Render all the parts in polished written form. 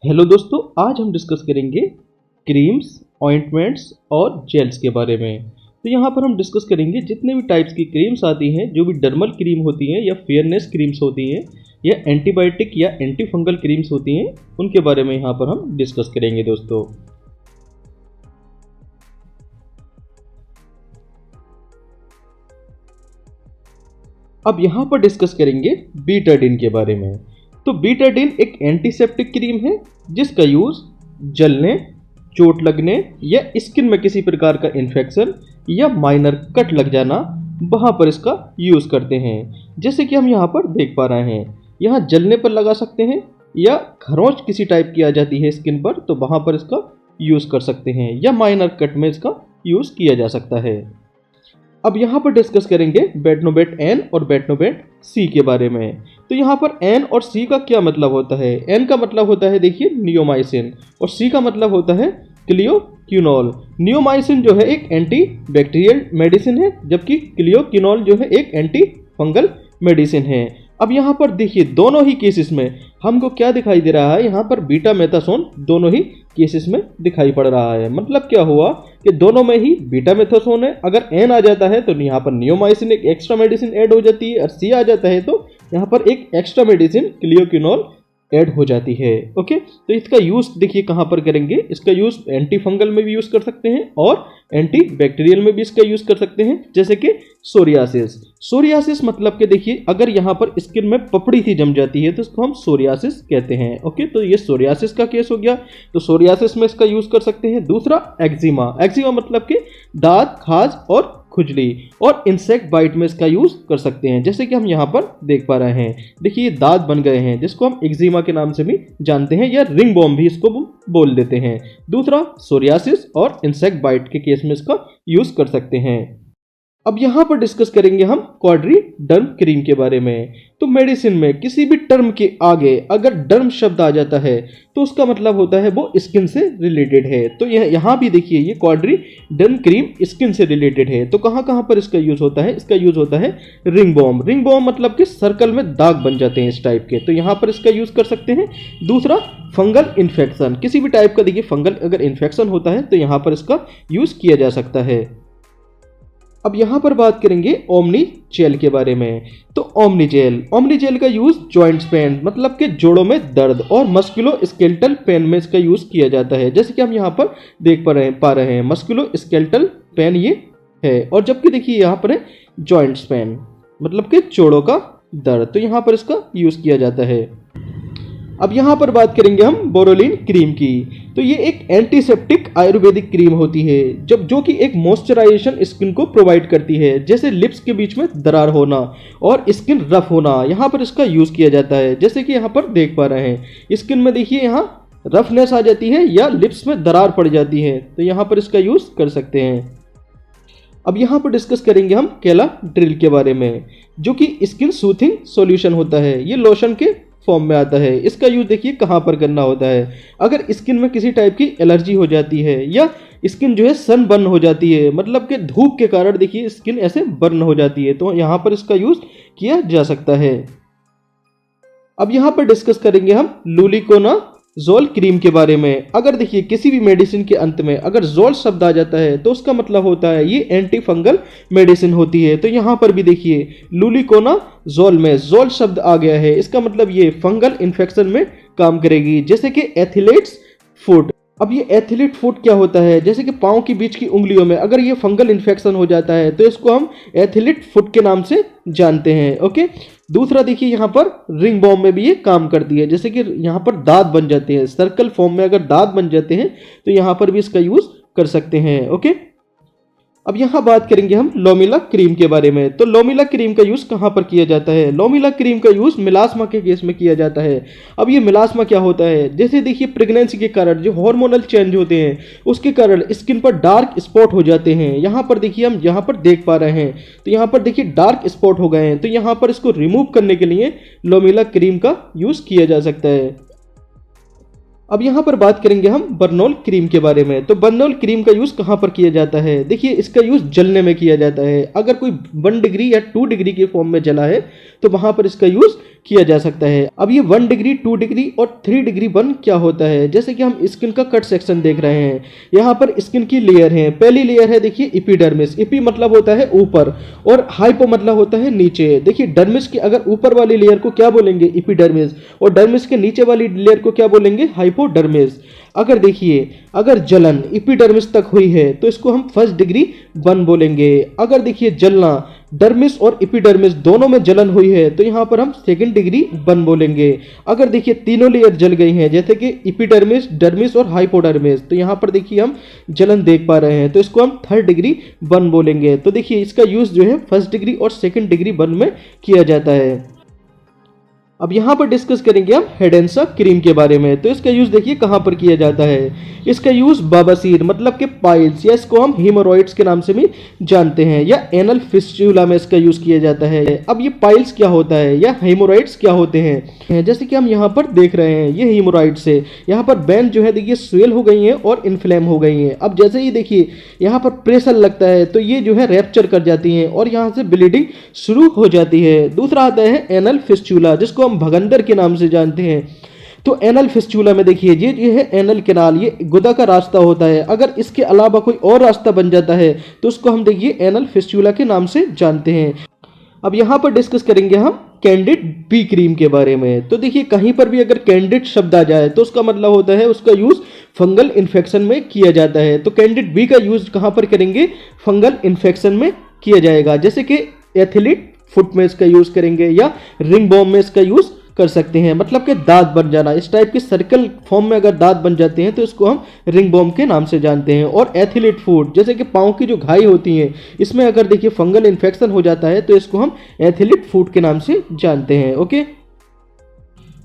Hello दोस्तों, आज हम डिस्कस करेंगे क्रीम्स, ऑइंटमेंट्स और जेल्स के बारे में। तो यहाँ पर हम डिस्कस करेंगे जितने भी टाइप्स की क्रीम्स आती हैं, जो भी डर्मल क्रीम होती हैं या फेयरनेस क्रीम्स होती हैं या एंटीबायोटिक या एंटी फंगल क्रीम्स होती हैं, उनके बारे में यहाँ पर हम डिस्कस करेंगे दोस्तों। अब यहाँ पर डिस्कस करेंगे बीटाडीन के बारे में। तो बीटाडीन एक एंटीसेप्टिक क्रीम है जिसका यूज जलने, चोट लगने या स्किन में किसी प्रकार का इन्फेक्शन या माइनर कट लग जाना, वहां पर इसका यूज करते हैं। जैसे कि हम यहाँ पर देख पा रहे हैं, यहाँ जलने पर लगा सकते हैं या खरोंच किसी टाइप की आ जाती है स्किन पर, तो वहां पर इसका यूज कर सकते हैं, या माइनर कट में इसका यूज किया जा सकता है। अब यहाँ पर डिस्कस करेंगे बेटनोवेट एन और बेटनोवेट सी के बारे में। तो यहाँ पर एन और सी का क्या मतलब होता है? एन का मतलब होता है देखिए नियोमाइसिन, और सी का मतलब होता है क्लियोक्विनोल। नियोमाइसिन जो है एक एंटी बैक्टीरियल मेडिसिन है, जबकि क्लियोक्विनोल जो है एक एंटी फंगल मेडिसिन है। अब यहाँ पर देखिए दोनों ही केसेस में हमको क्या दिखाई दे रहा है, यहाँ पर बीटा मेथासोन दोनों ही केसेस में दिखाई पड़ रहा है। मतलब क्या हुआ कि दोनों में ही बीटा मेथासोन है। अगर एन आ जाता है तो यहाँ पर नियोमाइसिन एक एक्स्ट्रा मेडिसिन ऐड हो जाती है, और सी आ जाता है तो यहाँ पर एक एक्स्ट्रा मेडिसिन क्लियोक्विनोल ऐड हो जाती है। ओके, तो इसका यूज देखिए कहाँ पर करेंगे। इसका यूज एंटी फंगल में भी यूज कर सकते हैं और एंटी बैक्टीरियल में भी इसका यूज कर सकते हैं, जैसे कि सोरियासिस। सोरियासिस मतलब कि देखिए अगर यहाँ पर स्किन में पपड़ी सी जम जाती है तो इसको हम सोरियासिस कहते हैं। ओके, तो ये सोरियासिस का केस हो गया, तो सोरियासिस में इसका यूज कर सकते हैं। दूसरा एक्जिमा। एक्जिमा मतलब कि दांत, खाज और खुजली, और इंसेक्ट बाइट में इसका यूज कर सकते हैं, जैसे कि हम यहाँ पर देख पा रहे हैं। देखिए ये दांत बन गए हैं, जिसको हम एक्जिमा के नाम से भी जानते हैं, या रिंग बॉम भी इसको बोल देते हैं। दूसरा सोरियासिस और इंसेक्ट बाइट के केस में इसका यूज कर सकते हैं। अब यहाँ पर डिस्कस करेंगे हम क्वाड्रीडर्म क्रीम के बारे में। तो मेडिसिन में किसी भी टर्म के आगे अगर डर्म शब्द आ जाता है तो उसका मतलब होता है वो स्किन से रिलेटेड है। तो यहाँ भी देखिए ये क्वाड्रीडर्म क्रीम स्किन से रिलेटेड है। तो कहाँ कहाँ पर इसका यूज होता है? इसका यूज होता है रिंग बॉम। रिंग बॉम मतलब कि सर्कल में दाग बन जाते हैं इस टाइप के, तो यहाँ पर इसका यूज कर सकते हैं। दूसरा फंगल इन्फेक्शन, किसी भी टाइप का देखिए फंगल अगर इन्फेक्शन होता है तो यहाँ पर इसका यूज किया जा सकता है। अब यहाँ पर बात करेंगे ओमनी जेल के बारे में। तो ओमनी जेल का यूज जॉइंट्स पेन मतलब कि जोड़ों में दर्द और मस्कुलो स्केलेटल पेन में इसका यूज किया जाता है, जैसे कि हम यहाँ पर देख पा रहे हैं मस्कुलो स्केलेटल पेन ये है, और जबकि देखिए यहाँ पर है जॉइंट्स पेन मतलब कि जोड़ों का दर्द, तो यहाँ पर इसका यूज किया जाता है। अब यहाँ पर बात करेंगे हम बोरोलिन क्रीम की। तो ये एक एंटीसेप्टिक आयुर्वेदिक क्रीम होती है जो कि एक मॉइस्चराइजेशन स्किन को प्रोवाइड करती है, जैसे लिप्स के बीच में दरार होना और स्किन रफ होना, यहाँ पर इसका यूज किया जाता है। जैसे कि यहाँ पर देख पा रहे हैं स्किन में देखिए यहाँ रफनेस आ जाती है या लिप्स में दरार पड़ जाती है, तो यहाँ पर इसका यूज कर सकते हैं। अब यहाँ पर डिस्कस करेंगे हम कैलाड्रिल के बारे में, जो कि स्किन सूथिंग सॉल्यूशन होता है। ये लोशन के फॉर्म में आता है। इसका यूज देखिए कहाँ पर करना होता है, अगर स्किन में किसी टाइप की एलर्जी हो जाती है या स्किन जो है सन बर्न हो जाती है, मतलब कि धूप के कारण देखिए स्किन ऐसे बर्न हो जाती है, तो यहाँ पर इसका यूज किया जा सकता है। अब यहाँ पर डिस्कस करेंगे हम लुलिकोनाजोल क्रीम के बारे में। अगर देखिए किसी भी मेडिसिन के अंत में अगर जोल शब्द आ जाता है तो उसका मतलब होता है ये एंटी फंगल मेडिसिन होती है। तो यहाँ पर भी देखिए लुलिकोनाजोल में जोल शब्द आ गया है, इसका मतलब ये फंगल इन्फेक्शन में काम करेगी, जैसे कि एथलीट्स फुट। अब ये एथलीट फुट क्या होता है? जैसे कि पाँव के बीच की उंगलियों में अगर ये फंगल इन्फेक्शन हो जाता है तो इसको हम एथलीट फुट के नाम से जानते हैं। ओके, दूसरा देखिए यहाँ पर रिंग बॉम में भी ये काम करती है, जैसे कि यहाँ पर दांत बन जाते हैं सर्कल फॉर्म में, अगर दांत बन जाते हैं तो यहाँ पर भी इसका यूज कर सकते हैं। ओके, अब यहाँ बात करेंगे हम लोमिला क्रीम के बारे में। तो लोमिला क्रीम का यूज कहाँ पर किया जाता है? लोमिला क्रीम का यूज मिलास्मा के केस में किया जाता है। अब ये मिलास्मा क्या होता है? जैसे देखिए प्रेगनेंसी के कारण जो हार्मोनल चेंज होते हैं उसके कारण स्किन पर डार्क स्पॉट हो जाते हैं। यहाँ पर देखिए हम यहाँ पर देख पा रहे हैं, तो यहाँ पर देखिए डार्क स्पॉट हो गए हैं, तो यहाँ पर इसको रिमूव करने के लिए लोमिला क्रीम का यूज किया जा सकता है। अब यहाँ पर बात करेंगे हम बर्नोल क्रीम के बारे में। तो बर्नोल क्रीम का यूज कहाँ पर किया जाता है? देखिए इसका यूज जलने में किया जाता है। अगर कोई 1 डिग्री या 2 डिग्री के फॉर्म में जला है तो वहां पर इसका यूज किया जा सकता है। अब ये 1 डिग्री, 2 डिग्री और 3 डिग्री बर्न क्या होता है, जैसे कि हम स्किन का कट सेक्शन देख रहे हैं। यहाँ पर स्किन की लेयर है। पहली लेयर है देखिए एपिडर्मिस। एपी मतलब होता है ऊपर और हाइपो मतलब होता है नीचे। देखिए डर्मिस की अगर ऊपर वाली लेयर को क्या बोलेंगे, एपिडर्मिस, और डर्मिस के नीचे वाली लेयर को क्या बोलेंगे, हाइपोडर्मिस। अगर देखिए अगर जलन एपिडर्मिस तक हुई है तो इसको हम 1st डिग्री बर्न बोलेंगे। अगर देखिए जलना डर्मिस और एपिडर्मिस दोनों में जलन हुई है तो यहाँ पर हम 2nd डिग्री बर्न बोलेंगे। अगर देखिए तीनों लेयर जल गई हैं जैसे कि एपिडर्मिस, डर्मिस और हाइपोडर्मिस, तो यहाँ पर देखिए हम जलन देख पा रहे हैं तो इसको हम 3rd डिग्री बर्न बोलेंगे। तो देखिए इसका यूज जो है 1st डिग्री और 2nd डिग्री बर्न में किया जाता है। अब यहाँ पर डिस्कस करेंगे हम हेड एंड शक क्रीम के बारे में। तो इसका यूज देखिए कहाँ पर किया जाता है। इसका यूज बवासीर मतलब कि पाइल्स या इसको हम हीमोरॉइड्स के नाम से भी जानते हैं, या एनल फिस्टुला में इसका यूज किया जाता है। अब ये पाइल्स क्या होता है या हीमोरॉइड्स क्या होते हैं, जैसे कि हम यहाँ पर देख रहे हैं ये हीमोरॉइड्स है। यहाँ पर वेन जो है देखिए स्वेल हो गई है और इन्फ्लेम हो गई है। अब जैसे ही देखिए यहाँ पर प्रेशर लगता है तो ये जो है रैप्चर कर जाती है और यहाँ से ब्लीडिंग शुरू हो जाती है। दूसरा आता है एनल फिस्टुला जिसको हम भगंदर के नाम से जानते हैं। तो एनल फिस्टुला में देखिए ये है एनल कैनाल, ये गुदा का रास्ता होता है। अगर इसके अलावा कोई और रास्ता बन जाता है तो उसको हम देखिए एनल फिस्टुला के नाम से जानते हैं। अब यहाँ पर डिस्कस करेंगे हम कैंडिड बी क्रीम के बारे में। तो देखिए कहीं पर भी अगर कैंडिड शब्द आ जाए तो उसका मतलब होता है उसका यूज फंगल इन्फेक्शन में किया जाता है। तो कैंडिड बी का यूज कहाँ पर करेंगे, फंगल इन्फेक्शन में किया जाएगा, जैसे कि एथलीट फुट में इसका यूज करेंगे या रिंग बॉम में इसका यूज कर सकते हैं, मतलब कि दांत बन जाना। इस टाइप के सर्कल फॉर्म में अगर दांत बन जाते हैं तो इसको हम रिंग बॉम के नाम से जानते हैं। और एथलीट फुट जैसे कि पाँव की जो घाई होती है इसमें अगर देखिए फंगल इन्फेक्शन हो जाता है तो इसको हम एथलीट फुट के नाम से जानते हैं। ओके,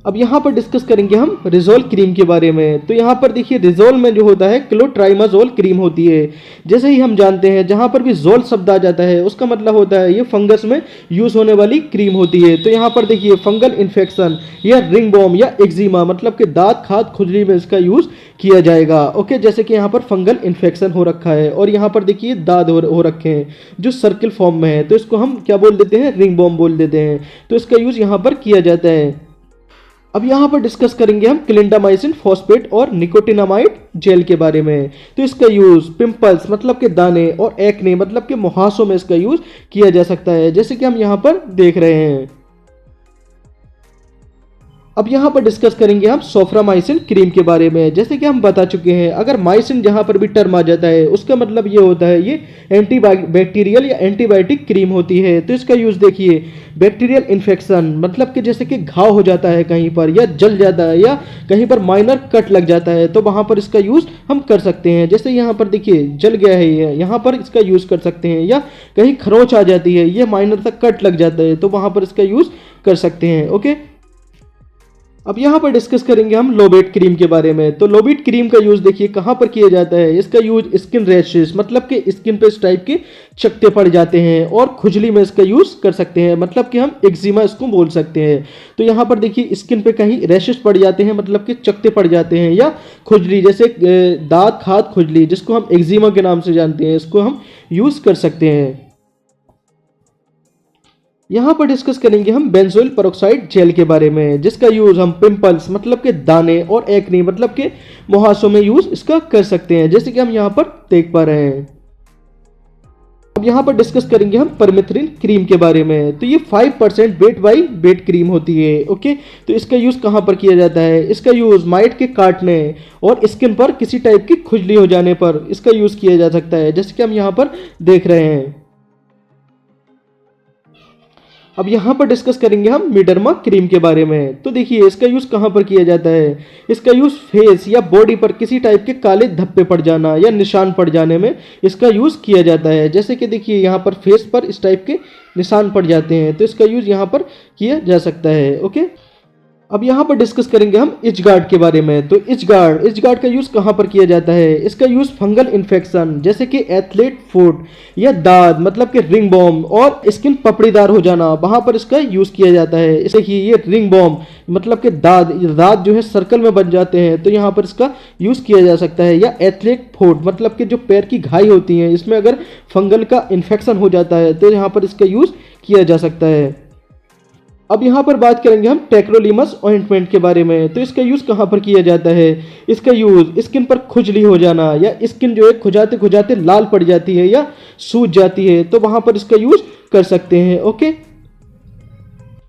अब यहाँ पर डिस्कस करेंगे हम रिजोल क्रीम के बारे में। तो यहाँ पर देखिए रिजोल में जो होता है क्लोट्राइमाजोल क्रीम होती है। जैसे ही हम जानते हैं जहाँ पर भी जोल शब्द आ जाता है उसका मतलब होता है ये फंगस में यूज होने वाली क्रीम होती है। तो यहाँ पर देखिए फंगल इन्फेक्शन या रिंग बॉम या एक्जिमा मतलब कि दांत खाद खुजली में इसका यूज किया जाएगा। ओके, जैसे कि यहाँ पर फंगल इन्फेक्शन हो रखा है और यहाँ पर देखिए दाद हो रखे हैं जो सर्किल फॉर्म में है तो इसको हम क्या बोल देते हैं, रिंग बॉम बोल देते हैं। तो इसका यूज यहाँ पर किया जाता है। अब यहाँ पर डिस्कस करेंगे हम क्लिंडामाइसिन फॉस्फेट और निकोटिनामाइड जेल के बारे में। तो इसका यूज पिंपल्स मतलब के दाने और एक्ने मतलब के मुहासों में इसका यूज किया जा सकता है, जैसे कि हम यहाँ पर देख रहे हैं। अब यहाँ पर डिस्कस करेंगे हम सोफ्रामाइसिन क्रीम के बारे में। जैसे कि हम बता चुके हैं अगर माइसिन जहाँ पर भी टर्म आ जाता है उसका मतलब ये होता है ये एंटी बैक्टीरियल या एंटीबायोटिक क्रीम होती है। तो इसका यूज देखिए बैक्टीरियल इन्फेक्शन मतलब कि जैसे कि घाव हो जाता है कहीं पर या जल जाता है या कहीं पर माइनर कट लग जाता है तो वहाँ पर इसका यूज हम कर सकते हैं। जैसे यहाँ पर देखिए जल गया है ये, यहाँ पर इसका यूज कर सकते हैं, या कहीं खरोंच आ जाती है ये माइनर तक कट लग जाता है तो वहाँ पर इसका यूज कर सकते हैं। ओके, अब यहाँ पर डिस्कस करेंगे हम लोबेट क्रीम के बारे में। तो लोबेट क्रीम का यूज देखिए कहाँ पर किया जाता है। इसका यूज स्किन रैशेस मतलब कि स्किन पे इस टाइप के चकत्ते पड़ जाते हैं और खुजली में इसका यूज कर सकते हैं, मतलब कि हम एक्जिमा इसको बोल सकते हैं। तो यहाँ पर देखिए स्किन पे कहीं रैशेस पड़ जाते हैं मतलब कि चकत्ते पड़ जाते हैं, या खुजली जैसे दांत खाद खुजली जिसको हम एक्जिमा के नाम से जानते हैं, इसको हम यूज कर सकते हैं। यहाँ पर डिस्कस करेंगे हम बेंजोइल पेरोक्साइड जेल के बारे में, जिसका यूज हम पिंपल्स मतलब के दाने और एक्ने मतलब के मुहासों में यूज इसका कर सकते हैं, जैसे कि हम यहाँ पर देख पा रहे हैं। अब यहाँ पर डिस्कस करेंगे हम परमेथ्रिन क्रीम के बारे में। तो ये 5% वेट बाई वेट क्रीम होती है। ओके, तो इसका यूज कहाँ पर किया जाता है। इसका यूज माइट के काटने और स्किन पर किसी टाइप की खुजली हो जाने पर इसका यूज किया जा सकता है, जैसे कि हम यहाँ पर देख रहे हैं। अब यहाँ पर डिस्कस करेंगे हम मिडर्मा क्रीम के बारे में। तो देखिए इसका यूज कहाँ पर किया जाता है। इसका यूज फेस या बॉडी पर किसी टाइप के काले धब्बे पड़ जाना या निशान पड़ जाने में इसका यूज किया जाता है, जैसे कि देखिए यहाँ पर फेस पर इस टाइप के निशान पड़ जाते हैं तो इसका यूज यहाँ पर किया जा सकता है। ओके, अब यहाँ पर डिस्कस करेंगे हम इच गार्ड के बारे में। तो इच गार्ड का यूज कहाँ पर किया जाता है। इसका यूज फंगल इन्फेक्शन जैसे कि एथलीट फुट या दाद मतलब कि रिंग बॉम और स्किन पपड़ीदार हो जाना, वहां पर इसका यूज किया जाता है। देखिए ये रिंग बॉम मतलब कि दाद जो है सर्कल में बन जाते हैं तो यहाँ पर इसका यूज किया जा सकता है, या एथलीट फुट मतलब कि जो पैर की घाई होती है इसमें अगर फंगल का इन्फेक्शन हो जाता है तो यहाँ पर इसका यूज किया जा सकता है। अब यहाँ पर बात करेंगे हम टेक्रोलीमस ऑइंटमेंट के बारे में। तो इसका यूज़ कहाँ पर किया जाता है? इसका यूज़ स्किन पर खुजली हो जाना या स्किन जो है खुजाते खुजाते लाल पड़ जाती है या सूज जाती है, तो वहाँ पर इसका यूज़ कर सकते हैं। ओके,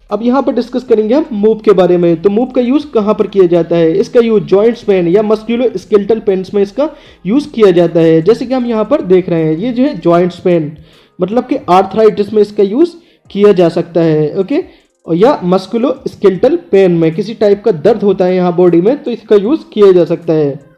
अब यहाँ पर डिस्कस करेंगे हम मूव के बारे में। तो मूव का यूज़ कहाँ पर किया जाता है? इसका यूज़ जॉइंट्स पेन या मस्कुलो स्केलेटल पेन्स में इसका यूज़ किया जाता है। जैसे कि हम यहाँ पर देख रहे हैं, ये जो है जॉइंट्स पेन मतलब कि आर्थराइटिस में इसका यूज़ किया जा सकता है। ओके, या मस्कुलो स्केलेटल पेन में किसी टाइप का दर्द होता है यहाँ बॉडी में, तो इसका यूज़ किया जा सकता है।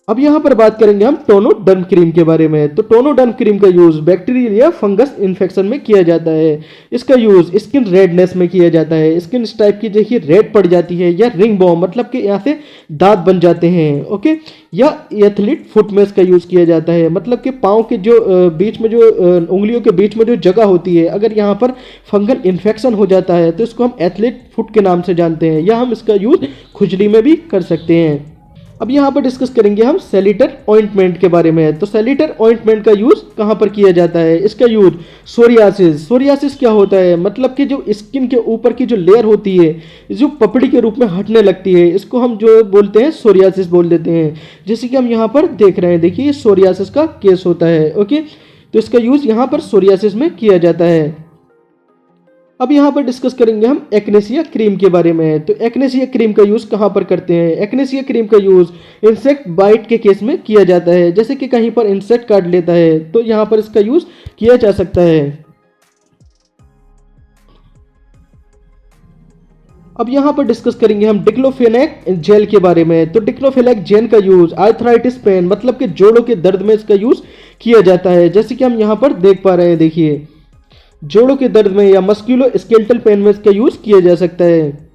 अब यहाँ पर बात करेंगे हम टोनोडर्म क्रीम के बारे में। तो टोनोडर्म क्रीम का यूज़ बैक्टीरियल या फंगस इन्फेक्शन में किया जाता है। इसका यूज़ स्किन रेडनेस में किया जाता है। स्किन इस टाइप की देखिए रेड पड़ जाती है, या रिंग बॉम मतलब कि यहाँ से दांत बन जाते हैं। ओके, या एथलीट फुट में इसका यूज़ किया जाता है, मतलब कि पाँव के जो बीच में जो उंगलियों के बीच में जो जगह होती है, अगर यहाँ पर फंगल इन्फेक्शन हो जाता है तो इसको हम एथलीट फुट के नाम से जानते हैं, या हम इसका यूज़ खुजली में भी कर सकते हैं। अब यहाँ पर डिस्कस करेंगे हम सेलिटर ऑइंटमेंट के बारे में। तो सेलिटर ऑइंटमेंट का यूज़ कहाँ पर किया जाता है? इसका यूज़ सोरियासिस क्या होता है? मतलब कि जो स्किन के ऊपर की जो लेयर होती है जो पपड़ी के रूप में हटने लगती है, इसको हम जो बोलते हैं सोरियासिस बोल देते हैं। जैसे कि हम यहाँ पर देख रहे हैं, देखिए ये सोरियासिस का केस होता है। ओके, तो इसका यूज़ यहाँ पर सोरियासिस में किया जाता है। अब यहाँ पर डिस्कस करेंगे हम एक्नेसिया क्रीम के बारे में। तो एक्नेसिया क्रीम का यूज़ कहाँ पर करते हैं? एक्नेसिया क्रीम का यूज़ इंसेक्ट बाइट के केस में किया जाता है। जैसे कि कहीं पर इंसेक्ट काट लेता है तो यहाँ पर इसका यूज़ किया जा सकता है। अब यहाँ पर डिस्कस करेंगे हम डिक्लोफेनेक जेल के बारे में। तो डिक्लोफेनेक जेल का यूज़ आर्थराइटिस पेन मतलब कि जोड़ों के दर्द में इसका यूज़ किया जाता है। जैसे कि हम यहाँ पर देख पा रहे हैं, देखिए जोड़ों के दर्द में या मस्कुलो स्केलेटल पेन में इसका यूज़ किया जा सकता है।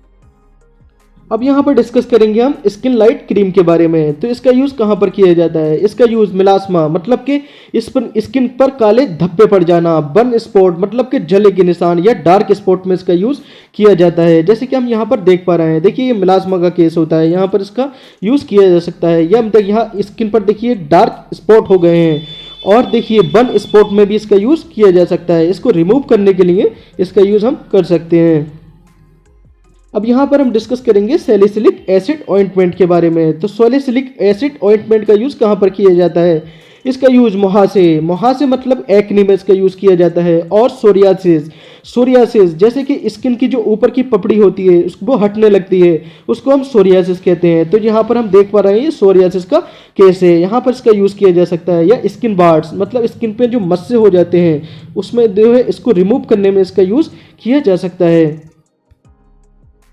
अब यहाँ पर डिस्कस करेंगे हम स्किन लाइट क्रीम के बारे में। तो इसका यूज़ कहाँ पर किया जाता है? इसका यूज़ मिलास्मा मतलब कि इस पर स्किन पर काले धब्बे पड़ जाना, बर्न स्पॉट मतलब कि जले के निशान या डार्क स्पॉट में इसका यूज़ किया जाता है। जैसे कि हम यहाँ पर देख पा रहे हैं, देखिए ये मिलास्मा का केस होता है, यहाँ पर इसका यूज़ किया जा सकता है। या यहाँ स्किन पर देखिए डार्क स्पॉट हो गए हैं, और देखिए बर्न स्पॉट में भी इसका यूज़ किया जा सकता है। इसको रिमूव करने के लिए इसका यूज़ हम कर सकते हैं। अब यहाँ पर हम डिस्कस करेंगे सैलिसिलिक एसिड ऑइंटमेंट के बारे में। तो सैलिसिलिक एसिड ऑइंटमेंट का यूज़ कहाँ पर किया जाता है? इसका यूज़ मुहासे मतलब एक्ने में इसका यूज़ किया जाता है। और सोरियासिस जैसे कि स्किन की जो ऊपर की पपड़ी होती है वो हटने लगती है, उसको हम सोरियासिस कहते हैं। तो यहाँ पर हम देख पा रहे हैं ये सोरियासिस का केस है, यहाँ पर इसका यूज़ किया जा सकता है। या स्किन बार्ड्स मतलब स्किन पे जो मस्से हो जाते हैं उसमें जो है इसको रिमूव करने में इसका यूज़ किया जा सकता है।